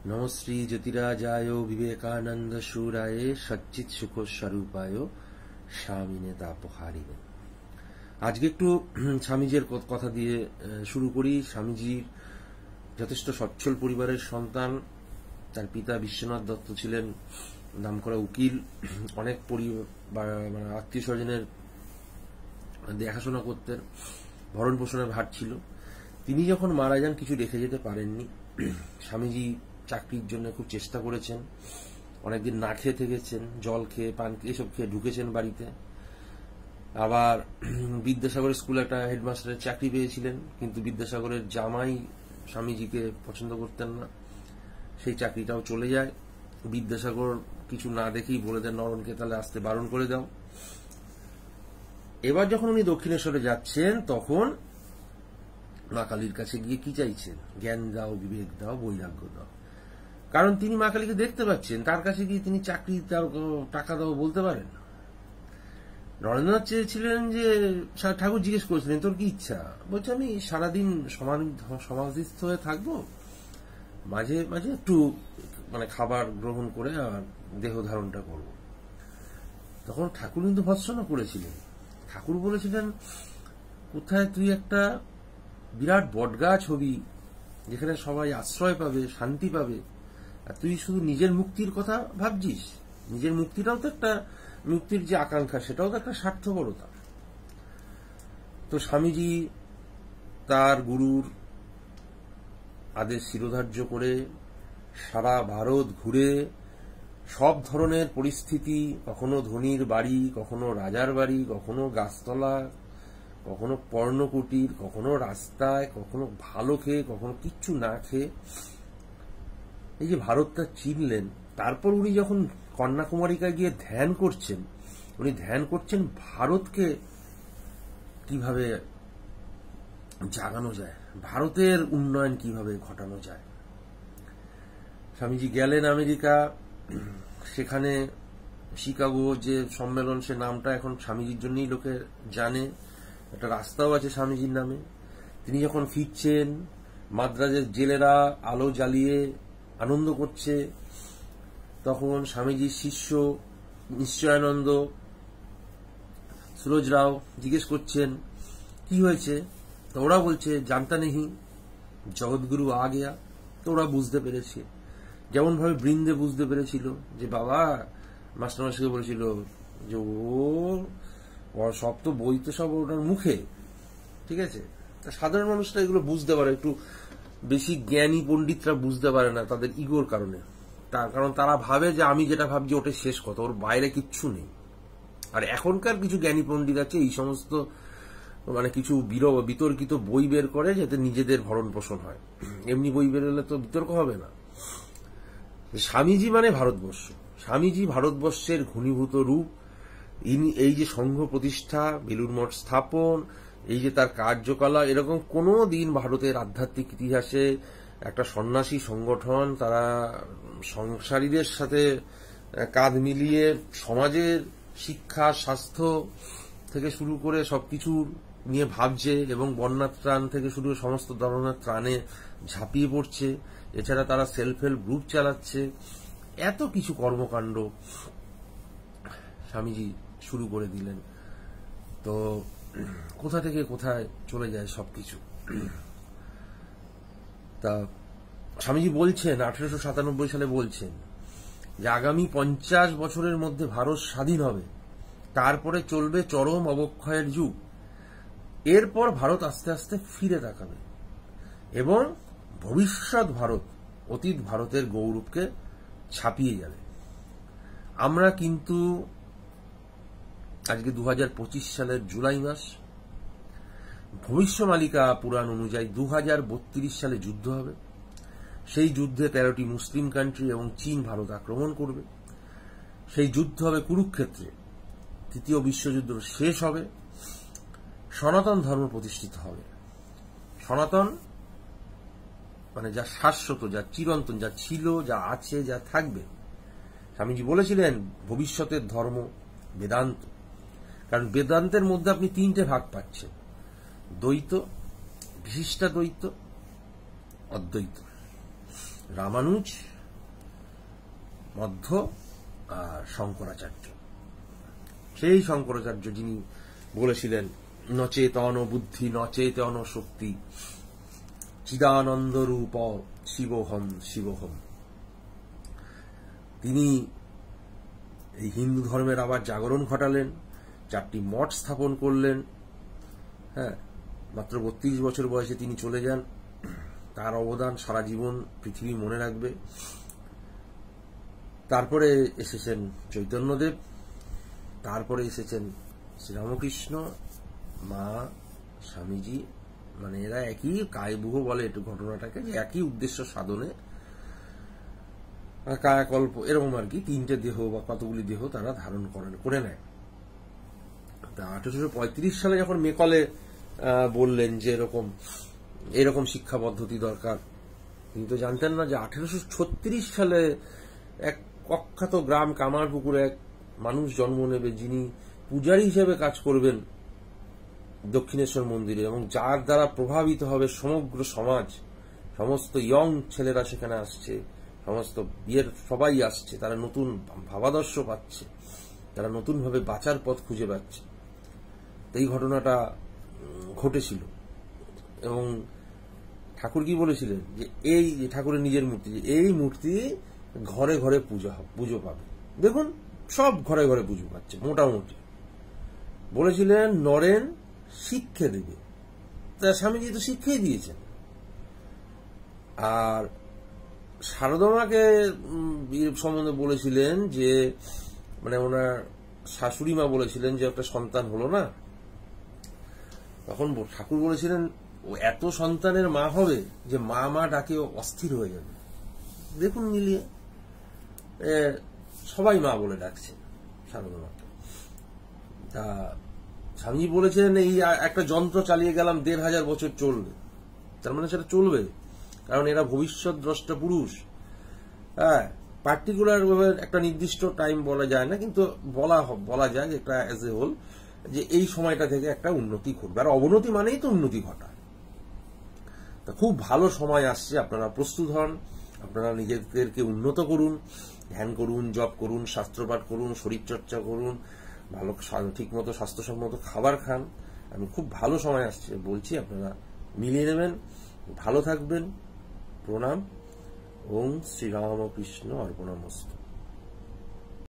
নমশ্রী জ্যোতিরাজায় বিবেকানন্দ সুরায়ে সচ্চিৎ সুখ স্বরূপায় স্বামিনে তাপহারিণে। আজকে একটু স্বামীজির কথা দিয়ে শুরু করি। স্বামীজির যথেষ্ট সচ্ছল পরিবারের সন্তান। তার পিতা বিশ্বনাথ দত্ত ছিলেন নামকরা উকিল। অনেক মানে আত্মীয় স্বজনের দেখাশোনা করতেন, ভরণ পোষণের ভার ছিল। তিনি যখন মারা যান কিছু রেখে যেতে পারেননি। স্বামীজি চাকরির জন্য খুব চেষ্টা করেছেন, অনেকদিন না খেয়ে থেকেছেন, জল খেয়ে পান এসব খেয়ে ঢুকেছেন বাড়িতে। আবার বিদ্যাসাগরের স্কুলে একটা হেডমাস্টারের চাকরি পেয়েছিলেন, কিন্তু বিদ্যাসাগরের জামাই স্বামীজিকে পছন্দ করতেন না, সেই চাকরিটাও চলে যায়। বিদ্যাসাগর কিছু না দেখেই বলে দেন নরনকে, তাহলে আসতে বারণ করে দাও। এবার যখন উনি দক্ষিণেশ্বরে যাচ্ছেন তখন মা কালীর কাছে গিয়ে কি চাইছেন? জ্ঞান দাও, বিবেক দাও, বৈরাগ্য দাও। কারণ তিনি মা কালীকে দেখতে পাচ্ছেন, তার কাছে গিয়ে তিনি চাকরি দাও, টাকা দাও বলতে পারেন। নরেন্দ্রনাথ চেয়েছিলেন যে, ঠাকুর জিজ্ঞেস করেছিলেন তোর কি ইচ্ছা? বলছে আমি সারাদিন সমাধিস্থ হয়ে থাকবো, মাঝে মাঝে একটু মানে খাবার গ্রহণ করে আর দেহ ধারণটা করব। তখন ঠাকুর কিন্তু ভৎসনা করেছিলেন। ঠাকুর বলেছিলেন, কোথায় তুই একটা বিরাট বটগাছ হবি, যেখানে সবাই আশ্রয় পাবে, শান্তি পাবে, আর তুই শুধু নিজের মুক্তির কথা ভাবছিস। নিজের মুক্তিটাও তো একটা, মুক্তির যে আকাঙ্ক্ষা সেটাও তো একটা স্বার্থপরতা। তো স্বামীজি তার গুরুর আদেশ শিরোধার্য করে সারা ভারত ঘুরে সব ধরনের পরিস্থিতি, কখনো ধনীর বাড়ি, কখনো রাজার বাড়ি, কখনো গাছতলা, কখনো পর্ণকুটির, কখনো রাস্তায়, কখনো ভালো খেয়ে, কখনো কিচ্ছু না খেয়ে এই যে ভারতটা চিনলেন। তারপর উনি যখন কন্যাকুমারিকায় গিয়ে ধ্যান করছেন, উনি ধ্যান করছেন ভারতকে কিভাবে জাগানো যায়, ভারতের উন্নয়ন কিভাবে ঘটানো যায়। স্বামীজি গেলেন আমেরিকা, সেখানে শিকাগো যে সম্মেলন, সে নামটা এখন স্বামীজির জন্যই লোকে জানে, একটা রাস্তাও আছে স্বামীজির নামে। তিনি যখন ফিরছেন, মাদ্রাজের জেলেরা আলো জ্বালিয়ে আনন্দ করছে, তখন স্বামীজির শিষ্য নিশ্চয়ানন্দ সুরজ রাও জিজ্ঞেস করছেন কি হয়েছে। তো ওরা বলছে জানতা নেহি জগৎগুরু আ গেয়া। তো ওরা বুঝতে পেরেছে, যেমন ভাবে বৃন্দে বুঝতে পেরেছিল যে বাবা মাস্টারমশাইকে বলেছিল যে ও সব তো বই তো সব ওনার মুখে, ঠিক আছে। সাধারণ মানুষরা এগুলো বুঝতে পারে, একটু বেশি জ্ঞানী পণ্ডিতরা বুঝতে পারে না তাদের ইগোর কারণে। কারণ তারা ভাবে যে আমি যেটা ভাবছি ওটাই শেষ কথা, ওর বাইরে কিচ্ছু নেই। আর এখনকার কিছু জ্ঞানী পণ্ডিত আছে এই সমস্ত মানে কিছু বিতর্কিত বই বের করে যাতে নিজেদের ভরণ পোষণ হয়। এমনি বই বেরোলে তো বিতর্ক হবে না। স্বামীজি মানে ভারতবর্ষ, স্বামীজি ভারতবর্ষের ঘনীভূত রূপ। এই যে সংঘ প্রতিষ্ঠা, বেলুড় মঠ স্থাপন, এই যে তার কার্যকলাপ, এরকম কোনো দিন ভারতের আধ্যাত্মিক ইতিহাসে একটা সন্ন্যাসী সংগঠন তারা সংসারীদের সাথে কাঁধ মিলিয়ে সমাজের শিক্ষা, স্বাস্থ্য থেকে শুরু করে সবকিছু নিয়ে ভাবছে, এবং বন্যা ত্রাণ থেকে শুরু করে সমস্ত ধরনের ত্রাণে ঝাঁপিয়ে পড়ছে। এছাড়া তারা সেলফ হেল্প গ্রুপ চালাচ্ছে। এত কিছু কর্মকাণ্ড স্বামীজি শুরু করে দিলেন। তো কোথা থেকে কোথায় চলে যায় সবকিছু। তা স্বামীজি বলছেন 1897 সালে বলছেন যে আগামী 50 বছরের মধ্যে ভারত স্বাধীন হবে, তারপরে চলবে চরম অবক্ষয়ের যুগ। এরপর ভারত আস্তে আস্তে ফিরে তাকাবে এবং ভবিষ্যৎ ভারত অতীত ভারতের গৌরবকে ছাপিয়ে যাবে। আমরা কিন্তু আজকে 2025 সালের জুলাই মাস, ভবিষ্যমালিকা পুরাণ অনুযায়ী 2032 সালে যুদ্ধ হবে। সেই যুদ্ধে 13টি মুসলিম কান্ট্রি এবং চীন ভারত আক্রমণ করবে। সেই যুদ্ধ হবে কুরুক্ষেত্রে, তৃতীয় বিশ্বযুদ্ধ শেষ হবে, সনাতন ধর্ম প্রতিষ্ঠিত হবে। সনাতন মানে যা শাশ্বত, যা চিরন্তন, যা ছিল, যা আছে, যা থাকবে। স্বামীজি বলেছিলেন ভবিষ্যতের ধর্ম বেদান্ত, কারণ বেদান্তের মধ্যে আপনি 3টে ভাগ পাচ্ছেন, দ্বৈত, বিশিষ্টাদ্বৈত, অদ্বৈত। রামানুজ মধ্য আর শঙ্করাচার্য। সেই শঙ্করাচার্য যিনি বলেছিলেন নচেতন বুদ্ধি নচেতন শক্তি চিদানন্দ রূপ শিবহম শিবহম। তিনি এই হিন্দু ধর্মের আবার জাগরণ ঘটালেন, 4টি মঠ স্থাপন করলেন। হ্যাঁ, মাত্র 32 বছর বয়সে তিনি চলে যান। তার অবদান সারা জীবন পৃথিবী মনে রাখবে। তারপরে এসেছেন চৈতন্যদেব, তারপরে এসেছেন শ্রীরামকৃষ্ণ, মা, স্বামীজি। মানে এরা একই কায়বুহ বলে একটু ঘটনাটাকে, যে একই উদ্দেশ্য সাধনে কায়াকল্প এরকম আর কি 3টে দেহ বা কতগুলি দেহ তারা ধারণ করে নেয়। তা 1835 সালে যখন মেকলে বললেন যে এরকম শিক্ষা পদ্ধতি দরকার, তিনি তো জানতেন না যে 1836 সালে এক অখ্যাত গ্রাম কামারপুকুরে এক মানুষ জন্ম নেবে, যিনি পূজারী হিসেবে কাজ করবেন দক্ষিণেশ্বর মন্দিরে, এবং যার দ্বারা প্রভাবিত হবে সমগ্র সমাজ। সমস্ত ইয়ং ছেলেরা সেখানে আসছে, সমস্ত বিয়ের সবাই আসছে, তারা নতুন ভাবাদর্শ পাচ্ছে, তারা নতুনভাবে বাঁচার পথ খুঁজে পাচ্ছে। এই ঘটনাটা ঘটেছিল। এবং ঠাকুর কি বলেছিলেন যে এই ঠাকুরের নিজের মূর্তি, যে এই মূর্তি ঘরে ঘরে পুজো পাবে। দেখুন সব ঘরে ঘরে পুজো পাচ্ছে মোটামুটি। বলেছিলেন নরেন শিক্ষা দেবে, তা স্বামীজি তো শিক্ষাই দিয়েছেন। আর শারদামাকে সম্বন্ধে বলেছিলেন যে, মানে ওনার শাশুড়ি মা বলেছিলেন যে একটা সন্তান হলো না, তখন ঠাকুর বলেছিলেন ও এত সন্তানের মা হবে যে মা মা ডাকে অস্থির হয়ে যাবে। দেখুন মিলিয়ে সবাই মা বলে ডাকছে শারদামাকে। তা স্বামীজি বলেছিলেন এই একটা যন্ত্র চালিয়ে গেলাম 1500 বছর চলবে, তার মানে সেটা চলবে, কারণ এরা ভবিষ্যৎ দ্রষ্টা পুরুষ। হ্যাঁ, পার্টিকুলার একটা নির্দিষ্ট টাইম বলা যায় না, কিন্তু বলা যায় একটা অ্যাজ এ হোল যে এই সময়টা থেকে একটা উন্নতি ঘটবে। আর অবনতি মানেই তো উন্নতি ঘটা। তা খুব ভালো সময় আসছে, আপনারা প্রস্তুত হন, আপনারা নিজেদেরকে উন্নত করুন, ধ্যান করুন, জপ করুন, শাস্ত্রপাঠ করুন, শরীরচর্চা করুন, ভালো ঠিক মতো স্বাস্থ্যসম্মত খাবার খান। আমি খুব ভালো সময় আসছে বলছি, আপনারা মিলিয়ে নেবেন, ভালো থাকবেন। প্রণাম। ওম শ্রীরামকৃষ্ণ অর্পণমস্তু।